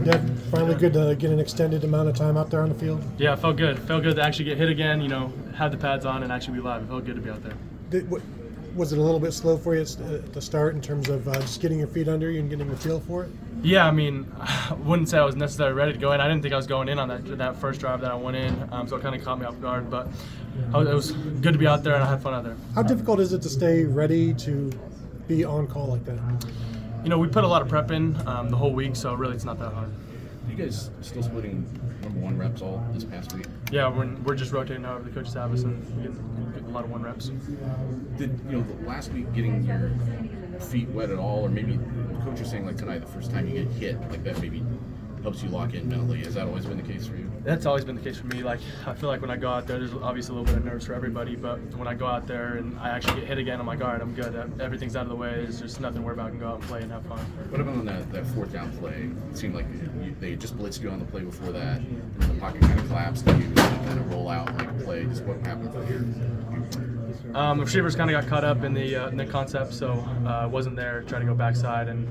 Dev, finally good to get an extended amount of time out there on the field. Yeah, it felt good. Felt good to actually get hit again, have the pads on and actually be live. It felt good to be out there. Was it a little bit slow for you at the start in terms of just getting your feet under you and getting the feel for it? Yeah, I wouldn't say I was necessarily ready to go in. I didn't think I was going in on that first drive that I went in, so it kind of caught me off guard. But it was good to be out there, and I had fun out there. How difficult is it to stay ready to be on call like that? We put a lot of prep in the whole week, so really it's not that hard. Are you guys still splitting number one reps all this past week? Yeah, we're just rotating however the coaches have us, and we get a lot of one reps. Did the last week getting your feet wet at all, or maybe the coach was saying like tonight, the first time you get hit, like that maybe helps you lock in mentally? Has that always been the case for you? That's always been the case for me. I feel like when I go out there, there's obviously a little bit of nerves for everybody, but when I go out there and I actually get hit again, I'm like, all right, I'm good. Everything's out of the way. There's just nothing to worry about. I can go out and play and have fun. What about on that fourth down play? It seemed like they just blitzed you on the play before that, and the pocket kind of collapsed, and you kind of roll out and make a play. Just what happened from here? The receivers kind of got caught up in the concept, so wasn't there. Tried to go backside and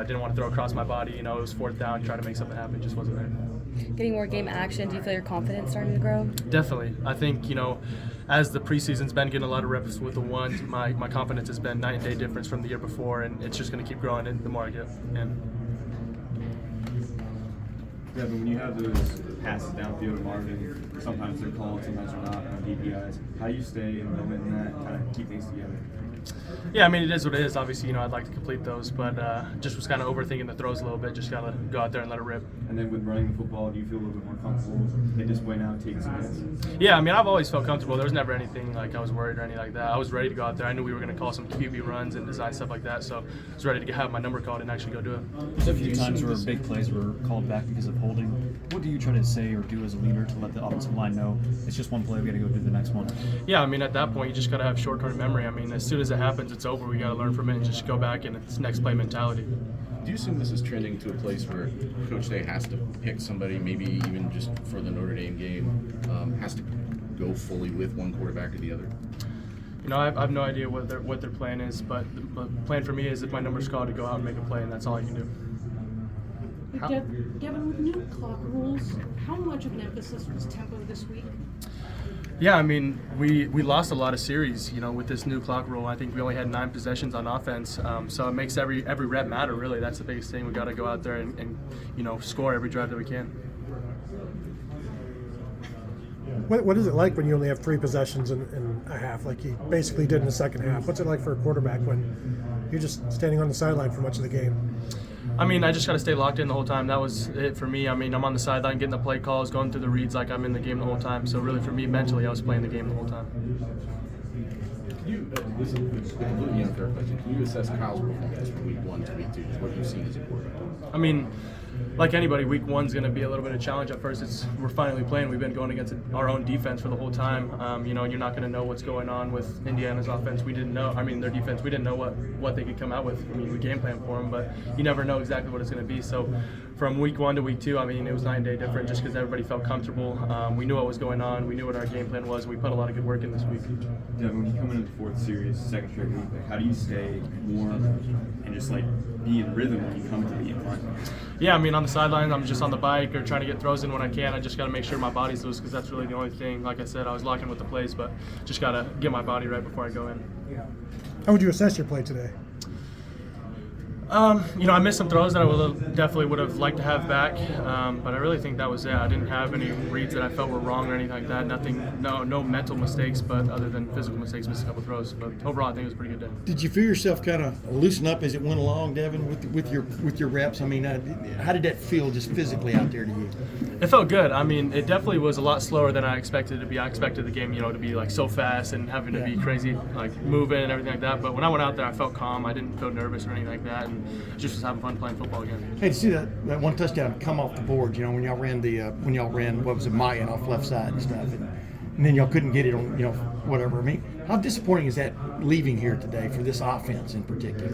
didn't want to throw across my body. It was fourth down, try to make something happen. Just wasn't there. Getting more game action, do you feel your confidence starting to grow? Definitely. I think, as the preseason's been getting a lot of reps with the ones, my confidence has been night and day difference from the year before, and it's just going to keep growing the more I get in. Devin, when you have those passes downfield to Marvin, sometimes they're called, sometimes they're not on DPIs. How do you stay in the moment in that, kind of keep things together? Yeah, it is what it is. Obviously, I'd like to complete those, but just was kind of overthinking the throws a little bit. Just got to go out there and let it rip. And then with running the football, do you feel a little bit more comfortable in this way now, taking some hits? Yeah, I've always felt comfortable. There was never anything like I was worried or anything like that. I was ready to go out there. I knew we were going to call some QB runs and design stuff like that, so I was ready to have my number called and actually go do it. There's a few times where big plays were called back because of holding. What do you try to say or do as a leader to let the offensive line know it's just one play, we got to go do the next one? Yeah, at that point, you just got to have short-term memory. As soon as it happens, it's over. We got to learn from it and just go back and it's next play mentality. Do you assume this is trending to a place where Coach Day has to pick somebody, maybe even just for the Notre Dame game, has to go fully with one quarterback or the other? I have no idea what their plan is, but the plan for me is if my number's called to go out and make a play, and that's all I can do. Devin, with new clock rules, how much of an emphasis was tempo this week? Yeah, we lost a lot of series, with this new clock rule. I think we only had 9 possessions on offense, so it makes every rep matter, really. That's the biggest thing. We got to go out there and score every drive that we can. What is it like when you only have 3 possessions in a half, like you basically did in the second half? What's it like for a quarterback when you're just standing on the sideline for much of the game? I just got to stay locked in the whole time. That was it for me. I'm on the sideline getting the play calls, going through the reads like I'm in the game the whole time. So really for me, mentally, I was playing the game the whole time. This is a completely unfair question. Can you assess Kyle's performance from week 1 to week 2? What have you seen as a quarterback? Like anybody, week 1's going to be a little bit of a challenge at first. We're finally playing. We've been going against our own defense for the whole time. And you're not going to know what's going on with Indiana's offense. We didn't know. Their defense. We didn't know what they could come out with. We game plan for them, but you never know exactly what it's going to be. So from week 1 to week 2, it was night and day different just because everybody felt comfortable. We knew what was going on. We knew what our game plan was. We put a lot of good work in this week. Devin, when you come into the 4th series, second straight week, how do you stay warm and just be in rhythm when you come to the front? Yeah, on the sidelines, I'm just on the bike or trying to get throws in when I can. I just got to make sure my body's loose because that's really the only thing. Like I said, I was locking with the plays, but just got to get my body right before I go in. How would you assess your play today? I missed some throws that I definitely would have liked to have back, but I really think that was it. I didn't have any reads that I felt were wrong or anything like that. Nothing, no mental mistakes, but other than physical mistakes, missed a couple throws. But overall, I think it was a pretty good day. Did you feel yourself kind of loosen up as it went along, Devin, with your reps? How did that feel just physically out there to you? It felt good. It definitely was a lot slower than I expected it to be. I expected the game, to be so fast and having to be crazy, moving and everything like that. But when I went out there, I felt calm. I didn't feel nervous or anything like that, and just was having fun playing football again. Hey, to see that one touchdown come off the board, when y'all ran what was it, Mayan off left side and stuff, and then y'all couldn't get it on, whatever. How disappointing is that leaving here today for this offense in particular?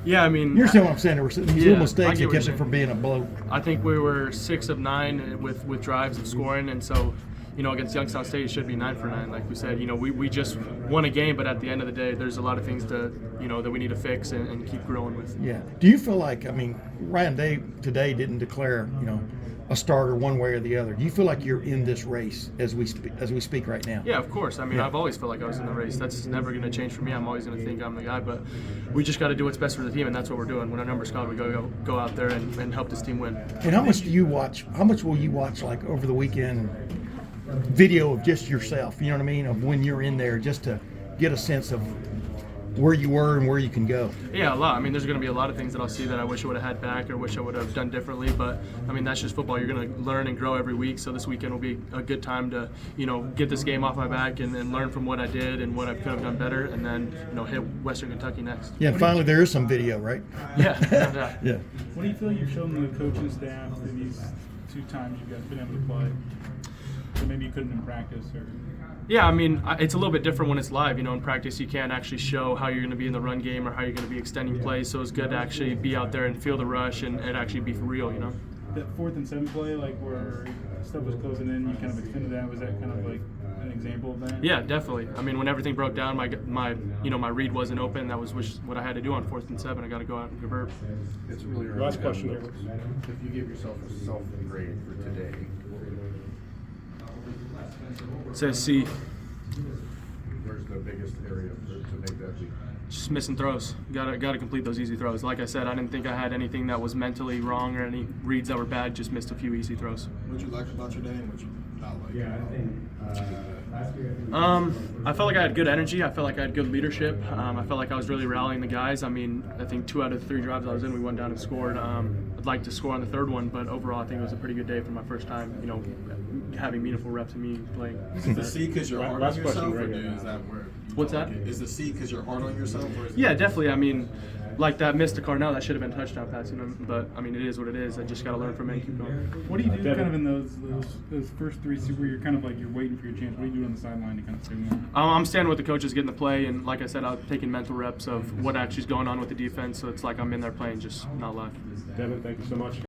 Yeah, I mean, you're saying what I'm saying. There were these little mistakes that kept it from being a blow. I think we were 6 of 9 with drives of scoring, and so against Youngstown State, it should be 9 for 9. Like we said, we just won a game, but at the end of the day, there's a lot of things that we need to fix and keep growing with. Yeah. Do you feel like, Ryan Day today didn't declare, a starter one way or the other. Do you feel like you're in this race as we speak right now? Yeah, of course. I've always felt like I was in the race. That's never going to change for me. I'm always going to think I'm the guy, but we just got to do what's best for the team, and that's what we're doing. When our number's called, we go out there and help this team win. And how much do you watch? How much will you watch, like over the weekend, video of just yourself? You know what I mean? Of when you're in there, just to get a sense of where you were and where you can go. Yeah, a lot. There's going to be a lot of things that I'll see that I wish I would have had back or wish I would have done differently. But that's just football. You're going to learn and grow every week. So this weekend will be a good time to, get this game off my back and learn from what I did and what I could have done better, and then, hit Western Kentucky next. Yeah, and finally there is some video, right? Yeah, no doubt. Yeah. What do you feel you've shown the coaching staff in these 2 times you guys been able to play? So maybe you couldn't in practice, or. Yeah, it's a little bit different when it's live. In practice you can't actually show how you're going to be in the run game or how you're going to be extending plays. So it's good to actually be out there and feel the rush and actually be for real. That 4th and 7 play, like where stuff was closing in, you kind of extended that. Was that kind of like an example of that? Yeah, definitely. When everything broke down, my read wasn't open. That was what I had to do on 4th and 7. I got to go out and convert. It's really early. Last question here. If you give yourself a self-grade for today, It says C. where's the biggest area to make that leap? Just missing throws. Got to complete those easy throws. Like I said, I didn't think I had anything that was mentally wrong or any reads that were bad. Just missed a few easy throws. What you like about your day and what you not like? I felt like I had good energy. I felt like I had good leadership. I felt like I was really rallying the guys. I think 2 out of the 3 drives I was in, we went down and scored. I'd like to score on the 3rd one, but overall, I think it was a pretty good day for my first time. Having meaningful reps and me playing. Is the C because you're hard on yourself, or is that where? What's that? Is the C because you're hard on yourself, or is Yeah, definitely. Like that missed to Carnell, that should have been touchdown pass, but it is what it is. I just got to learn from it and keep going. What do you do kind of in those first 3 where you're kind of like you're waiting for your chance? What do you do on the sideline to kind of stay warm? I'm standing with the coaches, getting the play, and like I said, I'm taking mental reps of what actually is going on with the defense. So it's like I'm in there playing, just not live. Devin, thank you so much.